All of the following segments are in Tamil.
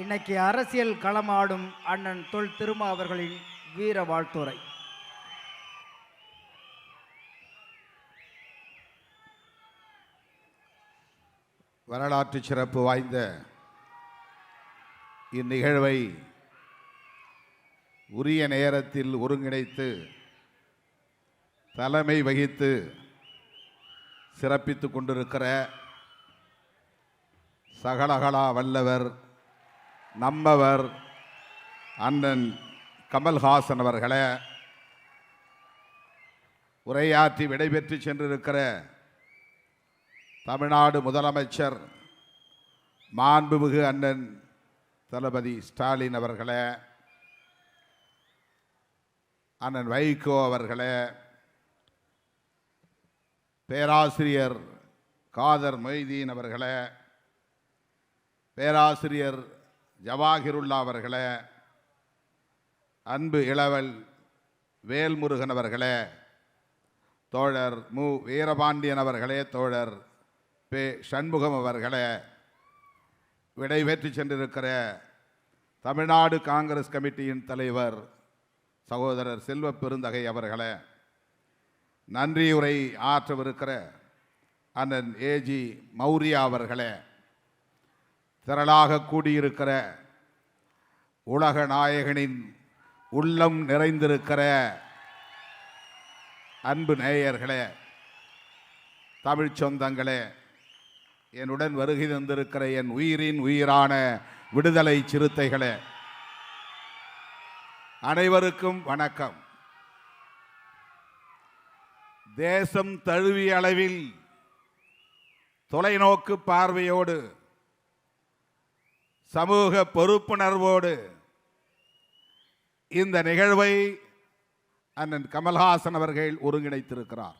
இன்னைக்கு அரசியல் களமாடும் அண்ணன் தொல் திருமா அவர்களின் வீர வாழ்த்துரை. வரலாற்று சிறப்பு வாய்ந்த இந்நிகழ்வை உரிய நேரத்தில் ஒருங்கிணைத்து தலைமை வகித்து சிறப்பித்துக் கொண்டிருக்கிற சகலகலா வல்லவர் நம்மவர் அண்ணன் கமல்ஹாசன் அவர்களே, உரையாற்றி விடைபெற்று சென்றிருக்கிற தமிழ்நாடு முதலமைச்சர் மாண்புமிகு அண்ணன் தளபதி ஸ்டாலின் அவர்களே, அண்ணன் வைகோ அவர்களே, பேராசிரியர் காதர் மொய்தீன் அவர்களே, பேராசிரியர் ஜவாஹிருல்லா அவர்களே, அன்பு இளவல் வேல்முருகன் அவர்களே, தோழர் மு வீரபாண்டியன் அவர்களே, தோழர் பே சண்முகம் அவர்களே, விடைபெற்று சென்றிருக்கிற தமிழ்நாடு காங்கிரஸ் கமிட்டியின் தலைவர் சகோதரர் செல்வ பெருந்தகை அவர்களே, நன்றியுரை ஆற்றவிருக்கிற அண்ணன் ஏஜி மௌரியா அவர்களே, திரளாக கூடியிருக்கிற உலக நாயகனின் உள்ளம் நிறைந்திருக்கிற அன்பு நேயர்களே, தமிழ் சொந்தங்களே, என்னுடன் வருகை தந்திருக்கிற என் உயிரின் உயிரான விடுதலை சிறுத்தைகளே, அனைவருக்கும் வணக்கம். தேசம் தழுவிய அளவில் தொலைநோக்கு பார்வையோடு சமூக பொறுப்புணர்வோடு இந்த நிகழ்வை அண்ணன் கமல்ஹாசன் அவர்கள் ஒருங்கிணைத்திருக்கிறார்.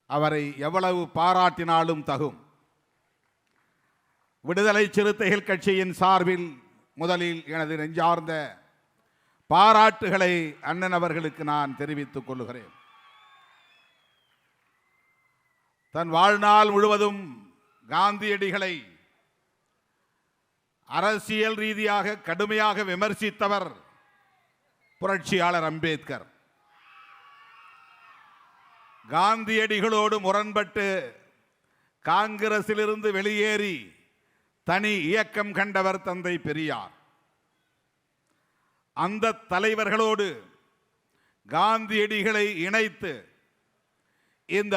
அவரை எவ்வளவு பாராட்டினாலும் தகும். விடுதலை சிறுத்தைகள் கட்சியின் சார்பில் முதலில் எனது நெஞ்சார்ந்த பாராட்டுகளை அண்ணன் அவர்களுக்கு நான் தெரிவித்துக் கொள்கிறேன். தன் வாழ்நாள் முழுவதும் காந்தியடிகளை அரசியல் ரீதியாக கடுமையாக விமர்சித்தவர் புரட்சியாளர் அம்பேத்கர். காந்தியடிகளோடு முரண்பட்டு காங்கிரசிலிருந்து வெளியேறி தனி இயக்கம் கண்டவர் தந்தை பெரியார். அந்த தலைவர்களோடு காந்தியடிகளை இணைத்து இந்த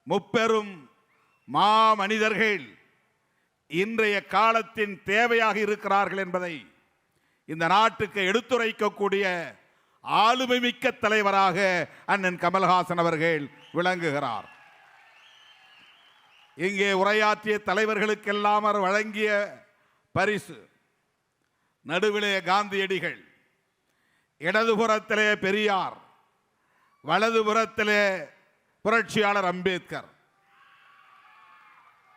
முப்பெரும் மாமனிதர்கள் இன்றைய காலத்தின் தேவையாக இருக்கிறார்கள் என்பதை இந்த நாட்டுக்கு எடுத்துரைக்கக்கூடிய ஆளுமை மிக்க தலைவராக அண்ணன் கமல்ஹாசன் அவர்கள் விளங்குகிறார். இங்கே உரையாற்றிய தலைவர்களுக்கெல்லாம் அவர் வழங்கிய பரிசு, நடுவிலே காந்தியடிகள், இடதுபுறத்திலே பெரியார், வலதுபுறத்திலே புரட்சியாளர் அம்பேத்கர்.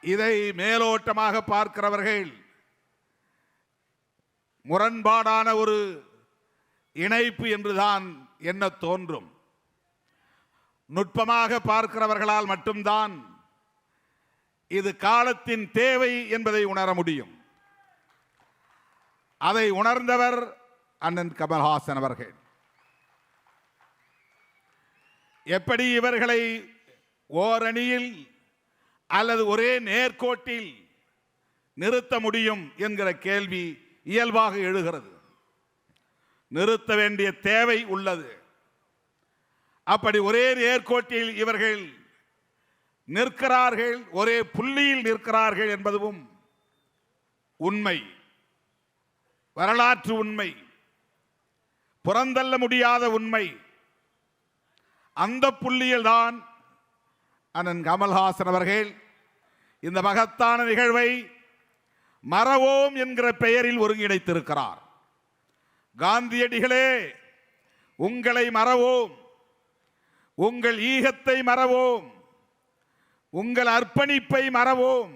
இதை மேலோட்டமாக பார்க்கிறவர்கள் முரண்பாடான ஒரு இணைப்பு என்றுதான் என்ன தோன்றும். நுட்பமாக பார்க்கிறவர்களால் மட்டும்தான் இது காலத்தின் தேவை என்பதை உணர முடியும். அதை உணர்ந்தவர் அண்ணன் கமல்ஹாசன் அவர்கள். எப்படி இவர்களை ஓரணியில் அல்லது ஒரே நேர்கோட்டில் நிறுத்த முடியும் என்கிற கேள்வி இயல்பாக எழுகிறது. நிறுத்த வேண்டிய தேவை உள்ளது. அப்படி ஒரே நேர்கோட்டில் இவர்கள் நிற்கிறார்கள், ஒரே புள்ளியில் நிற்கிறார்கள் என்பதும் உண்மை, வரலாற்று உண்மை, புறந்தள்ள முடியாத உண்மை. அந்த புள்ளியில் தான் அண்ணன் கமல்ஹாசன் அவர்கள் இந்த மகத்தான நிகழ்வை மறவோம் என்கிற பெயரில் ஒருங்கிணைத்திருக்கிறார். காந்தியடிகளே, உங்களை மறவோம், உங்கள் ஈகத்தை மறவோம், உங்கள் அர்ப்பணிப்பை மறவோம்,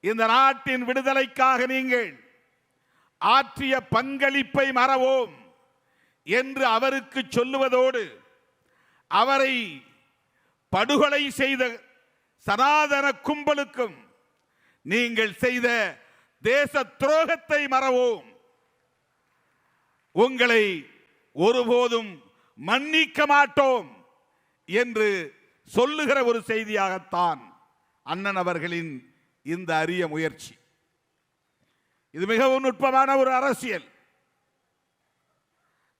இந்த நாட்டின் விடுதலைக்காக நீங்கள் ஆற்றிய பங்களிப்பை மறவோம் என்று அவருக்கு சொல்லுவதோடு அவரை படுகொலை செய்த சனாதன கும்பலுக்கும் நீங்கள் செய்த தேச துரோகத்தை மறவோம், உங்களை ஒருபோதும் மன்னிக்க மாட்டோம் என்று சொல்லுகிற ஒரு செய்தியாகத்தான் அண்ணன் அவர்களின் இந்த அரிய முயற்சி. இது மிகவும் நுட்பமான ஒரு அரசியல்.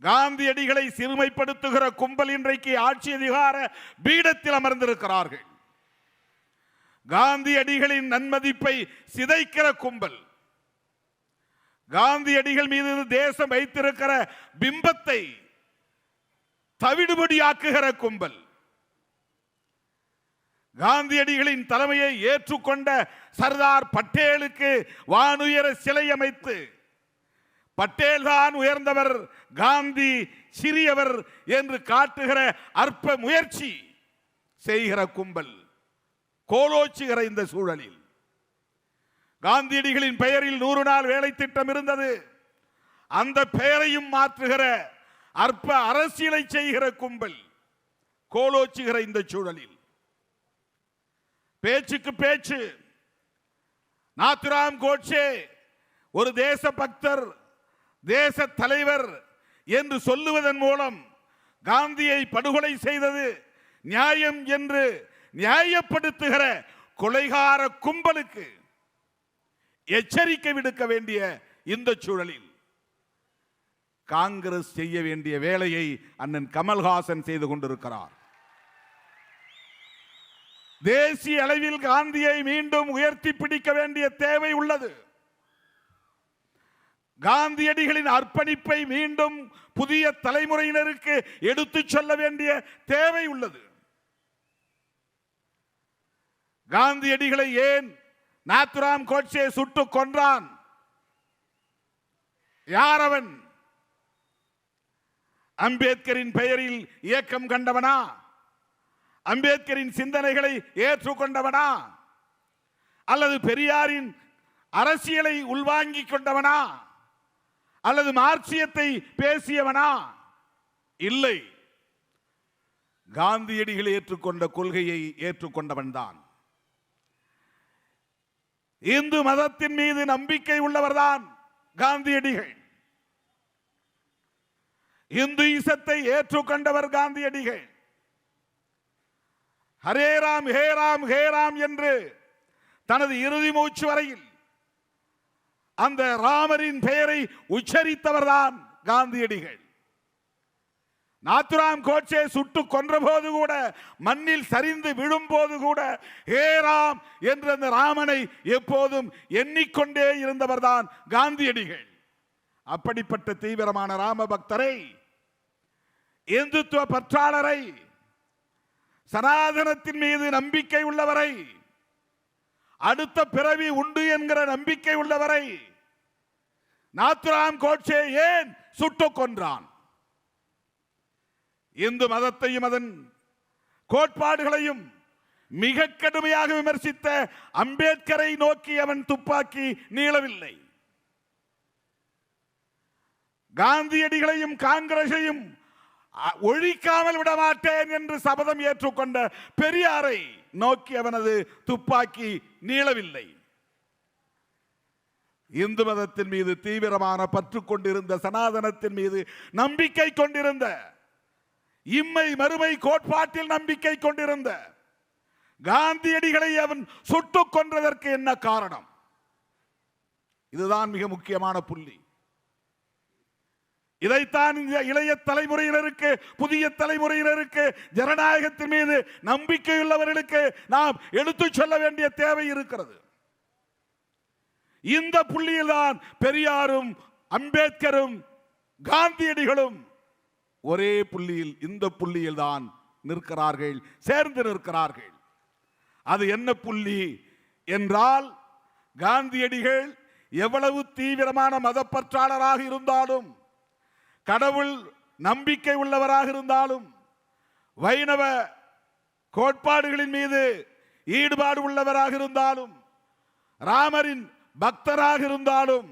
காந்தியடிகளை சிறுமைப்படுத்துகிற கும்பல் இன்றைக்கு ஆட்சி அதிகார பீடத்தில் அமர்ந்திருக்கிறார்கள். காந்தியடிகளின் நன்மதிப்பை சிதைக்கிற கும்பல், காந்தியடிகள் மீது தேசம் வைத்திருக்கிற பிம்பத்தை தவிடுபடியாக்குகிற கும்பல், காந்தியடிகளின் தலைமையை ஏற்றுக்கொண்ட சர்தார் பட்டேலுக்கு வானுயர சிலை அமைத்து பட்டேல் தான் உயர்ந்தவர், காந்தி சிறியவர் என்று காட்டுகிற அற்ப முயற்சி செய்கிற கும்பல் கோலோச்சுகிற இந்த சூழலில் காந்தியடிகளின் பெயரில் 100 நாள் வேலை திட்டம் இருந்தது. அந்த பெயரையும் மாற்றுகிற அற்ப அரசியலை செய்கிற கும்பல் கோலோச்சுகிற இந்த சூழலில் பேச்சுக்கு பேச்சு நாத்துராம் கோட்சே ஒரு தேச பக்தர், தேச தலைவர் என்று சொல்லுவதன் மூலம் காந்தியை படுகொலை செய்தது நியாயம் என்று நியாயப்படுத்துகிற கொலைகார கும்பலுக்கு எச்சரிக்கை விடுக்க வேண்டிய இந்த சூழலில் காங்கிரஸ் செய்ய வேண்டிய வேலையை அண்ணன் கமல்ஹாசன் செய்து கொண்டிருக்கிறார். தேசிய அளவில் காந்தியை மீண்டும் உயர்த்தி பிடிக்க வேண்டிய தேவை உள்ளது. காந்தியடிகளின் அர்ப்பணிப்பை மீண்டும் புதிய தலைமுறையினருக்கு எடுத்துச் சொல்ல வேண்டிய தேவை உள்ளது. காந்தியடிகளை ஏன் நாத்துராம் கோட்சே சுட்டு கொன்றான்? யார் அவன்? அம்பேத்கரின் பெயரில் இயக்கம் கண்டவனா? அம்பேத்கரின் சிந்தனைகளை ஏற்றுக்கொண்டவனா? அல்லது பெரியாரின் அரசியலை உள்வாங்கிக் கொண்டவனா? அல்லது மார்க்சியத்தை பேசியவனா? இல்லை, காந்தியடிகள் ஏற்றுக்கொண்ட கொள்கையை ஏற்றுக்கொண்டவன் தான். இந்து மதத்தின் மீது நம்பிக்கை உள்ளவர்தான் காந்தியடிகள். இந்துயிசத்தை ஏற்றுக்கொண்டவர் காந்தியடிகள். ஹரே ராம் ஹே ராம் ஹே ராம் என்று தனது இறுதி மூச்சு வரையில் அந்த ராமரின் பெயரை உச்சரித்தவர்தான் காந்தியடிகள். நாத்துராம் கோட்சே சுட்டு கொன்ற போது கூட, மண்ணில் சரிந்து விழும் போது கூட ஹே ராம் என்ற அந்த ராமனை எப்போதும் எண்ணிக்கொண்டே இருந்தவர்தான் காந்தியடிகள். அப்படிப்பட்ட தீவிரமான ராம பக்தரை, இந்துத்துவ பற்றாளரை, சனாதனத்தின் மீது நம்பிக்கை உள்ளவரை, அடுத்த பிறவி உண்டு என்கிற நம்பிக்கை உள்ளவரை நாத்துராம் கோட்சே ஏன் சுட்டுக் கொன்றான்? இந்து மதத்தையும் அதன் கோட்பாடுகளையும் மிக கடுமையாக விமர்சித்த அம்பேத்கரை நோக்கி அவன் துப்பாக்கி நீளவில்லை. காந்தியடிகளையும் காங்கிரஸையும் ஒழிக்காமல் விடமாட்டேன் என்று சபதம் ஏற்றுக்கொண்ட பெரியாரை நோக்கி அவனது துப்பாக்கி நீளவில்லை. இந்து மதத்தின் மீது தீவிரமான பற்று கொண்டிருந்த, சனாதனத்தின் மீது நம்பிக்கை கொண்டிருந்த, இம்மை மறுமை கோட்பாட்டில் நம்பிக்கை கொண்டிருந்த காந்தியடிகளை அவன் சுட்டுக் கொன்றதற்கு என்ன காரணம்? இதுதான் மிக முக்கியமான புள்ளி. இதைத்தான் இந்த இளைய தலைமுறையினருக்கு, புதிய தலைமுறையினருக்கு, ஜனநாயகத்தின் மீது நம்பிக்கையுள்ளவர்களுக்கு நாம் எடுத்துச் சொல்ல வேண்டிய தேவை இருக்கிறது. இந்த புள்ளியில் தான் பெரியாரும் அம்பேத்கரும் காந்தியடிகளும் ஒரே புள்ளியில், இந்த புள்ளியில் தான் நிற்கிறார்கள், சேர்ந்து நிற்கிறார்கள். அது என்ன புள்ளி என்றால், காந்தியடிகள் எவ்வளவு தீவிரமான மதப்பற்றாளராக இருந்தாலும், கடவுள் நம்பிக்கை உள்ளவராக இருந்தாலும், வைணவ கோட்பாடுகளின் மீது ஈடுபாடு உள்ளவராக இருந்தாலும், ராமரின் பக்தராக இருந்தாலும்,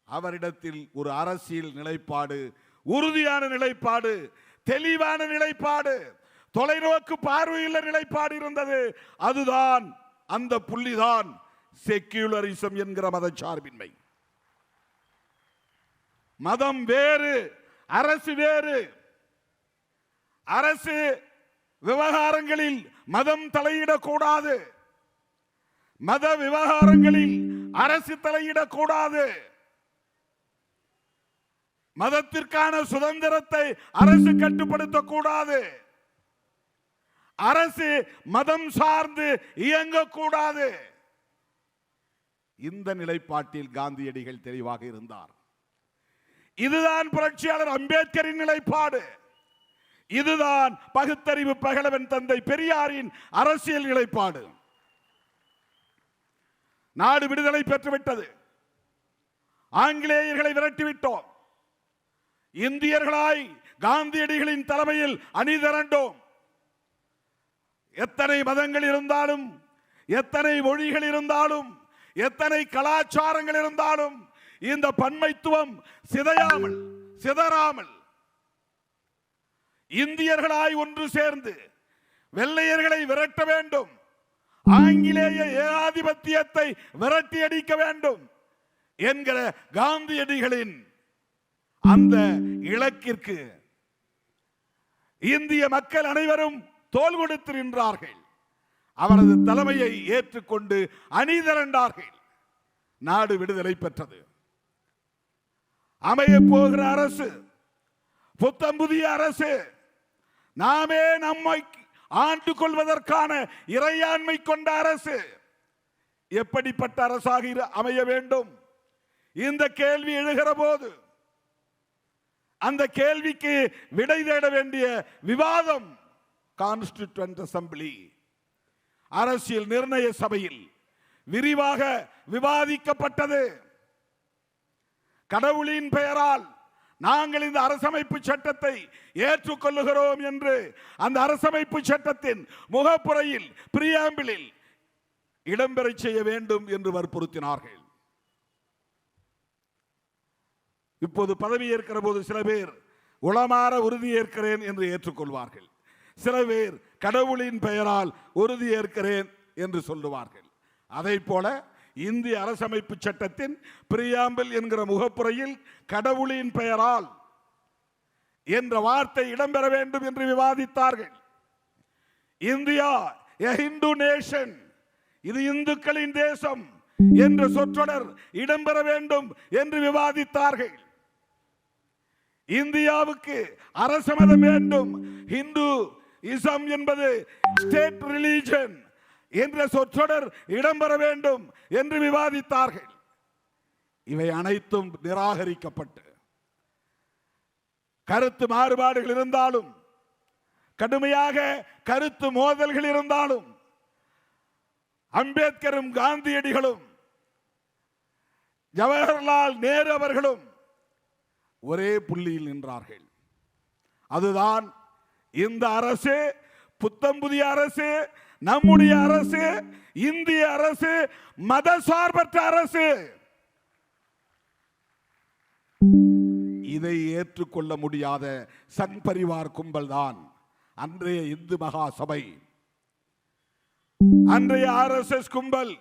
அவரிடத்தில் ஒரு அரசியல் நிலைப்பாடு, உறுதியான நிலைப்பாடு, தெளிவான நிலைப்பாடு, தொலைநோக்கு பார்வையுள்ள நிலைப்பாடு இருந்தது. அதுதான், அந்த புள்ளிதான் செக்யூலரிசம் என்கிற மதச்சார்பின்மை. மதம் வேறு, அரசு வேறு. அரசு விவகாரங்களில் மதம் தலையிடக்கூடாது. மத விவகாரங்களில் அரசு தலையிடக்கூடாது. மதத்திற்கான சுதந்திரத்தை அரசு கட்டுப்படுத்தக்கூடாது. அரசு மதம் சார்ந்து இயங்கக்கூடாது. இந்த நிலைப்பாட்டில் காந்தியடிகள் தெளிவாக இருந்தார். இதுதான் புரட்சியாளர் அம்பேத்கரின் நிலைப்பாடு. இதுதான் பகுத்தறிவு பகலவன் தந்தை பெரியாரின் அரசியல் நிலைப்பாடு. நாடு விடுதலை பெற்றுவிட்டது. ஆங்கிலேயர்களை விரட்டிவிட்டோம். இந்தியர்களாய் காந்தியடிகளின் தலைமையில் அணிதிரண்டோம். எத்தனை மதங்கள் இருந்தாலும், எத்தனை மொழிகள் இருந்தாலும், எத்தனை கலாச்சாரங்கள் இருந்தாலும் இந்த பன்மைத்துவம் சிதையாமல், சிதறாமல் இந்தியர்களாய் ஒன்று சேர்ந்து வெள்ளையர்களை விரட்ட வேண்டும். ஆங்கிலேய ஏகாதிபத்தியத்தை விரட்டி அடிக்க வேண்டும் என்கிற காந்தியடிகளின் அந்த இலக்கிற்கு இந்திய மக்கள் அனைவரும் தோள் கொடுத்து நின்றார்கள். அவரது தலைமையை ஏற்றுக்கொண்டு அணிதிரண்டார்கள். நாடு விடுதலை பெற்றது. அமைய போகிற அரசு புத்தம் புதிய அரசு. நாமே நம்மை ஆண்டு கொள்வதற்கான இறையாண்மை கொண்ட அரசு. எப்படிப்பட்ட அரசாக அமைய வேண்டும்? இந்த கேள்வி எழுகிற போது அந்த கேள்விக்கு விடை தேட வேண்டிய விவாதம் கான்ஸ்டிடியூவன்ட் அசெம்பிளி, அரசியல் நிர்ணய சபையில் விரிவாக விவாதிக்கப்பட்டது. கடவுளின் பெயரால் நாங்கள் இந்த அரசமைப்பு சட்டத்தை ஏற்றுக்கொள்ளுகிறோம் என்று அந்த அரசமைப்பு சட்டத்தின் முகப்புரையில், பிரியாம்பிளில் இடம்பெற செய்ய வேண்டும் என்று வற்புறுத்தினார்கள். இப்போது பதவி ஏற்கிற போது சில பேர் உளமாற உறுதியேற்கிறேன் என்று ஏற்றுக்கொள்வார்கள். சில பேர் கடவுளின் பெயரால் உறுதியேற்கிறேன் என்று சொல்லுவார்கள். அதை போல இந்திய அரசமைப்பு சட்டத்தின் பிரியாம்பிள் என்கிற முகப்புரையில் கடவுளின் பெயரால் என்ற வார்த்தை இடம்பெற வேண்டும் என்று விவாதித்தார்கள். இந்தியா a Hindu nation, இது இந்துக்களின் தேசம் என்ற சொற்றொடர் இடம்பெற வேண்டும் என்று விவாதித்தார்கள். இந்தியாவுக்கு அரச மதம் வேண்டும், ஹிந்து இசம் என்பது ஸ்டேட் ரிலிஜன் என்ற சொற்றொடர் இடம்பெற வேண்டும் என்று விவாதித்தார்கள். இவை அனைத்தும் நிராகரிக்கப்பட்டு, கருத்து மாறுபாடுகள் இருந்தாலும், கடுமையாக கருத்து மோதல்கள் இருந்தாலும், அம்பேத்கரும் காந்தியடிகளும் ஜவஹர்லால் நேரு அவர்களும் ஒரே புள்ளியில் நின்றார்கள். அதுதான் இந்த அரசு, புத்தம் புதிய அரசு, நம்முடைய அரசு, இந்திய அரசு, மதசார்பற்ற அரசு. இதை ஏற்றுக்கொள்ள முடியாத சங் பரிவார் கும்பல் தான் அன்றைய இந்து மகா சபை, அன்றைய RSS கும்பல்.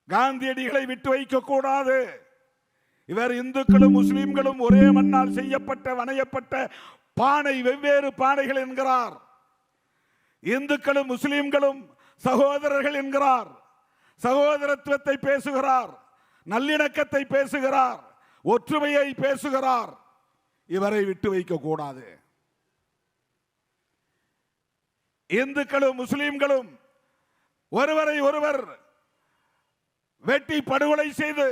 காந்தியடிகளை விட்டு வைக்க கூடாது. இவர் இந்துக்களும் முஸ்லிம்களும் ஒரே மண்ணால் செய்யப்பட்ட வணையப்பட்ட பானை, வெவ்வேறு பானைகள் என்கிறார். இந்துக்களும் முஸ்லிம்களும் சகோதரர்கள் என்கிறார். சகோதரத்துவத்தை பேசுகிறார், நல்லிணக்கத்தை பேசுகிறார், ஒற்றுமையை பேசுகிறார். இவரை விட்டு வைக்க கூடாது. இந்துக்களும் முஸ்லிம்களும் ஒருவரை ஒருவர் வெட்டி படுகொலை செய்து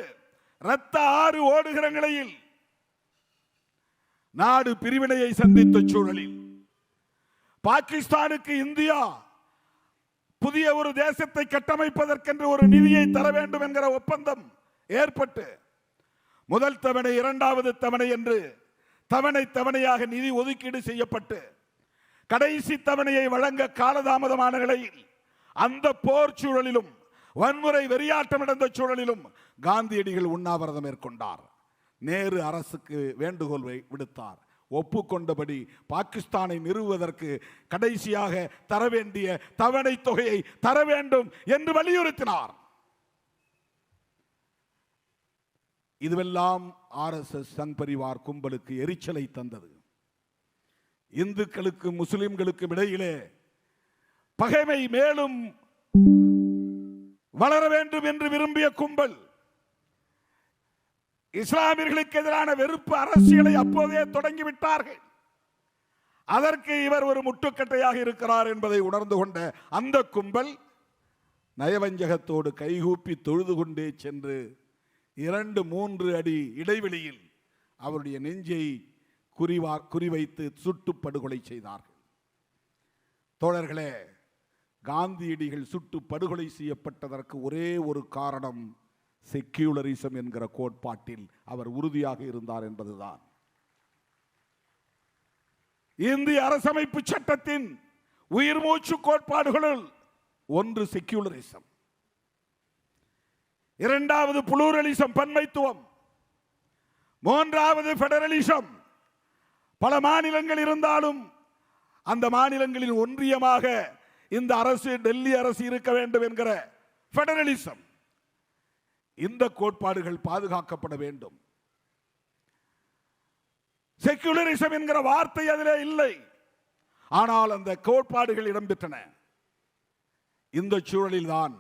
இரத்த ஆறு ஓடுகிற நிலையில், நாடு பிரிவினையை சந்தித்த சூழலில், பாகிஸ்தானுக்கு இந்தியா புதிய ஒரு தேசத்தை கட்டமைப்பதற்கென்று ஒரு நிதியை தர வேண்டும் என்கிற ஒப்பந்தம் ஏற்பட்டு, முதல் தவணை, இரண்டாவது தவணை என்று தவணை தவணையாக நிதி ஒதுக்கீடு செய்யப்பட்டு, கடைசி தவணையை வழங்க காலதாமதமான நிலையில், அந்த போர் சூழலிலும், வன்முறை வெறியாட்டம் நடந்த சூழலிலும் காந்தியடிகள் உண்ணாவிரதம் மேற்கொண்டார். நேரு அரசுக்கு வேண்டுகோள் விடுத்தார். ஒப்புக்கொண்டபடி பாகிஸ்தானை நிறுவுவதற்கு கடைசியாக தர வேண்டிய தவணை தொகையை தர வேண்டும் என்று வலியுறுத்தினார். இதுவெல்லாம் RSS சங் பரிவார் கும்பலுக்கு எரிச்சலை தந்தது. இந்துக்களுக்கும் முஸ்லிம்களுக்கும் இடையிலே பகைமை மேலும் வளர வேண்டும் என்று விரும்பிய கும்பல் இஸ்லாமியர்களுக்கு எதிரான வெறுப்பு அரசியலை அப்போதே தொடங்கிவிட்டார்கள். அதற்கு இவர் ஒரு முட்டுக்கட்டையாக இருக்கிறார் என்பதை உணர்ந்து கொண்ட அந்த கும்பல் நயவஞ்சகத்தோடு கைகூப்பி தொழுது கொண்டே சென்று 2-3 அடி இடைவெளியில் அவருடைய நெஞ்சை குறிவைத்து சுட்டு படுகொலை செய்தார்கள். தோழர்களே, காந்தியடிகள் சுட்டு படுகொலை செய்யப்பட்டதற்கு ஒரே ஒரு காரணம், செக்யூலரிசம் என்கிற கோட்பாட்டில் அவர் உறுதியாக இருந்தார் என்பதுதான். இந்திய அரசமைப்பு சட்டத்தின் உயிர் மூச்சு கோட்பாடுகளுள் ஒன்று செக்யூலரிசம், இரண்டாவது புளூரலிசம் பன்மைத்துவம், மூன்றாவது பெடரலிசம். பல மாநிலங்கள் இருந்தாலும் அந்த மாநிலங்களின் ஒன்றியமாக இந்த அரசு, டெல்லி அரசு இருக்க வேண்டும் என்கிற பெடரலிசம். இந்த கோட்பாடுகள் பாதுகாக்கப்பட வேண்டும். செக்யூலரிசம் என்கிற வார்த்தை அதிலே இல்லை, ஆனால் அந்த கோட்பாடுகள் இடம்பெற்றன. இந்த சூழலில் தான்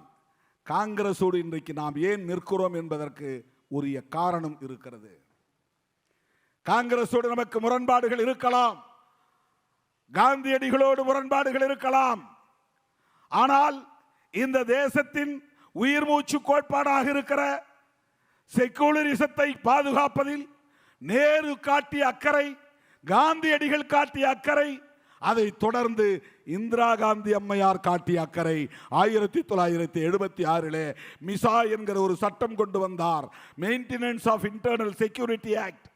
காங்கிரசோடு இன்றைக்கு நாம் ஏன் நிற்கிறோம் என்பதற்கு உரிய காரணம் இருக்கிறது. காங்கிரசோடு நமக்கு முரண்பாடுகள் இருக்கலாம், காந்தியடிகளோடு முரண்பாடுகள் இருக்கலாம், ஆனால் இந்த தேசத்தின் உயிர் மூச்சு கோட்பாடாக இருக்கிற செக்யூலரிசத்தை பாதுகாப்பதில் நேரு காட்டிய அக்கறை, காந்தியடிகள் காட்டிய அக்கறை, அதை தொடர்ந்து இந்திரா காந்தி அம்மையார் காட்டிய அக்கறை. 1976 மிசா என்கிற ஒரு சட்டம் கொண்டு வந்தார், maintenance of internal security act.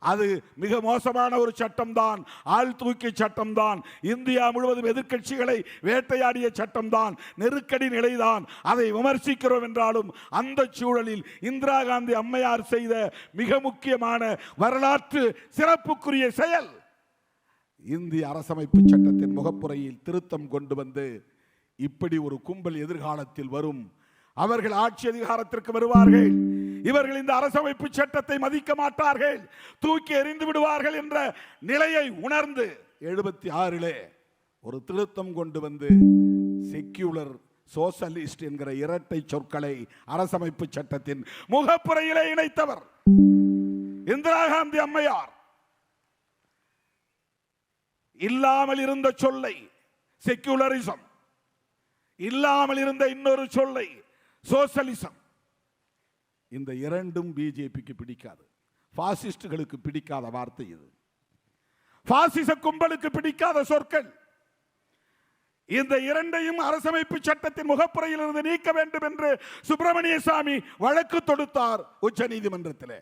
அது மிக மோசமான ஒரு சட்டம் தான், ஆள் தூக்கி சட்டம் தான், இந்தியா முழுவதும் எதிர்க்கட்சிகளை வேட்டையாடிய சட்டம் தான், நெருக்கடி நிலைதான். அதை விமர்சிக்கிறோம் என்றாலும் அந்த சூழலில் இந்திரா காந்தி அம்மையார் செய்த மிக முக்கியமான வரலாற்று சிறப்புக்குரிய செயல், இந்திய அரசமைப்பு சட்டத்தின் முகப்புரையில் திருத்தம் கொண்டு வந்து இப்படி ஒரு கும்பல் எதிர்காலத்தில் வரும், அவர்கள் ஆட்சி அதிகாரத்திற்கு வருவார்கள், இவர்கள் இந்த அரசமைப்பு சட்டத்தை மதிக்க மாட்டார்கள், தூக்கி எறிந்து விடுவார்கள் என்ற நிலையை உணர்ந்து 76 ஒரு திருத்தம் கொண்டு வந்து செக்யூலர், சோசலிஸ்ட் என்கிற இரட்டை சொற்களை அரசமைப்பு சட்டத்தின் முகப்புரையிலே இணைத்தவர் இந்திரா காந்தி அம்மையார். இல்லாமல் இருந்த சொல்லை செக்யூலரிசம், இல்லாமல் இருந்த இன்னொரு சொல்லை சோசலிசம். இந்த இரண்டும் பிஜேபிக்கு பிடிக்காது, பாசிஸ்டுகளுக்கு பிடிக்காத வார்த்தை இது, பாசிச கும்பலுக்கு பிடிக்காத சொற்கள். இந்த இரண்டையும் அரசமைப்பு சட்டத்தின் முகப்புரையில் இருந்து நீக்க வேண்டும் என்று சுப்பிரமணிய சாமி வழக்கு தொடுத்தார் உச்ச நீதிமன்றத்தில்.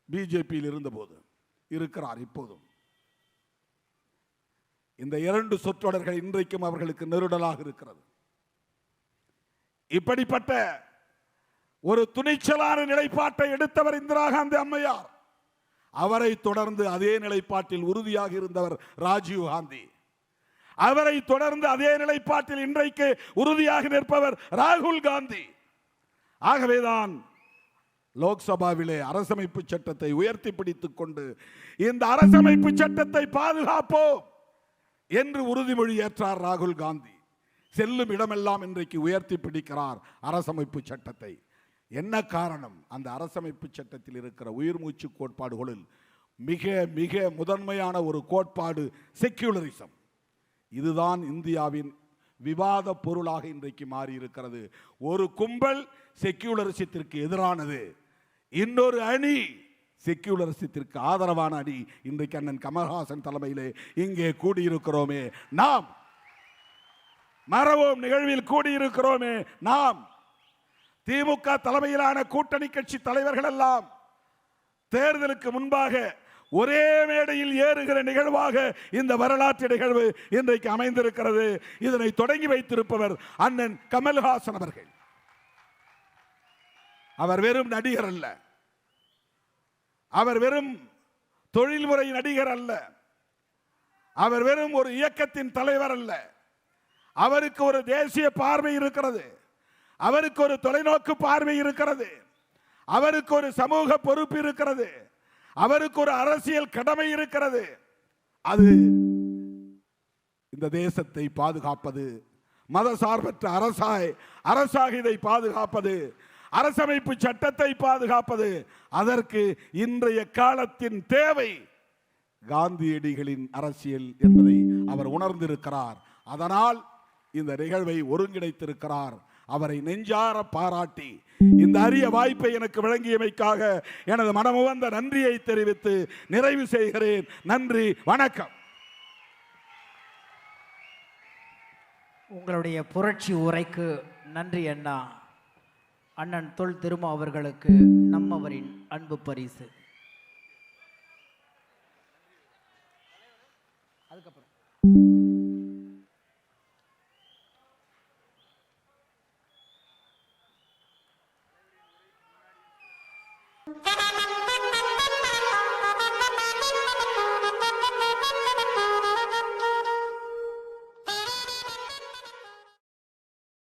பிஜேபியில் இருந்தபோது, இருக்கிறார் இப்போதும். இந்த இரண்டு சொற்றொடர்கள் இன்றைக்கும் அவர்களுக்கு நெருடலாக இருக்கிறது. இப்படிப்பட்ட ஒரு துணிச்சலான நிலைப்பாட்டை எடுத்தவர் இந்திரா காந்தி அம்மையார். அவரை தொடர்ந்து அதே நிலைப்பாட்டில் உறுதியாக இருந்தவர் ராஜீவ் காந்தி. அவரை தொடர்ந்து அதே நிலைப்பாட்டில் இன்றைக்கு உறுதியாக நிற்பவர் ராகுல் காந்தி. ஆகவேதான் லோக்சபாவிலே அரசமைப்பு சட்டத்தை உயர்த்தி பிடித்துக் கொண்டு இந்த அரசமைப்பு சட்டத்தை பாதுகாப்போம் என்று உறுதிமொழி ஏற்றார் ராகுல் காந்தி. செல்லும் இடமெல்லாம் இன்றைக்கு உயர்த்தி பிடிக்கிறார் அரசமைப்பு சட்டத்தை. என்ன காரணம்? அந்த அரசமைப்பு சட்டத்தில் இருக்கிற உயிர் மூச்சு கோட்பாடுகளில் மிக மிக முதன்மையான ஒரு கோட்பாடு செக்யூலரிசம். இதுதான் இந்தியாவின் விவாத பொருளாக இன்றைக்கு மாறி இருக்கிறது. ஒரு கும்பல் செக்யூலரிசத்திற்கு எதிரானது, இன்னொரு அணி செக்யூலரிசத்திற்கு ஆதரவான அணி. இன்றைக்கு அண்ணன் கமல்ஹாசன் தலைமையிலே இங்கே கூடியிருக்கிறோமே நாம், மறவோம் நிகழ்வில் கூடியிருக்கிறோமே நாம், திமுக தலைமையிலான கூட்டணி கட்சி தலைவர்கள் எல்லாம் தேர்தலுக்கு முன்பாக ஒரே மேடையில் ஏறுகிற நிகழ்வாக இந்த வரலாற்று நிகழ்வு இன்றைக்கு அமைந்திருக்கிறது. இதனை தொடங்கி வைத்திருப்பவர் அண்ணன் கமல்ஹாசன் அவர்கள். அவர் வெறும் நடிகர் அல்ல, அவர் வெறும் தொழில்முறை நடிகர் அல்ல, அவர் வெறும் ஒரு இயக்கத்தின் தலைவர் அல்ல. அவருக்கு ஒரு தேசிய பார்வை இருக்கிறது, அவருக்கு ஒரு தொலைநோக்கு பார்வை இருக்கிறது, அவருக்கு ஒரு சமூக பொறுப்பு இருக்கிறது, அவருக்கு ஒரு அரசியல் கடமை இருக்கிறது. அது இந்த தேசத்தை பாதுகாப்பது, மதசார்பற்ற அரசாக இதை பாதுகாப்பது, அரசமைப்பு சட்டத்தை பாதுகாப்பது. அதற்கு இன்றைய காலத்தின் தேவை காந்தியடிகளின் அரசியல் என்பதை அவர் உணர்ந்திருக்கிறார். அதனால் இந்த நிகழ்வை ஒருங்கிணைத்திருக்கிறார். அவரை நெஞ்சார பாராட்டி இந்த அரிய வாய்ப்பை எனக்கு வழங்கியமைக்காக எனது மனமுவந்த நன்றியை தெரிவித்து நிறைவு செய்கிறேன். நன்றி, வணக்கம். உங்களுடைய புரட்சி உரைக்கு நன்றி அண்ணா. அண்ணன் தொல் திருமா அவர்களுக்கு நம்மவரின் அன்பு பரிசு. அதுக்கப்புறம்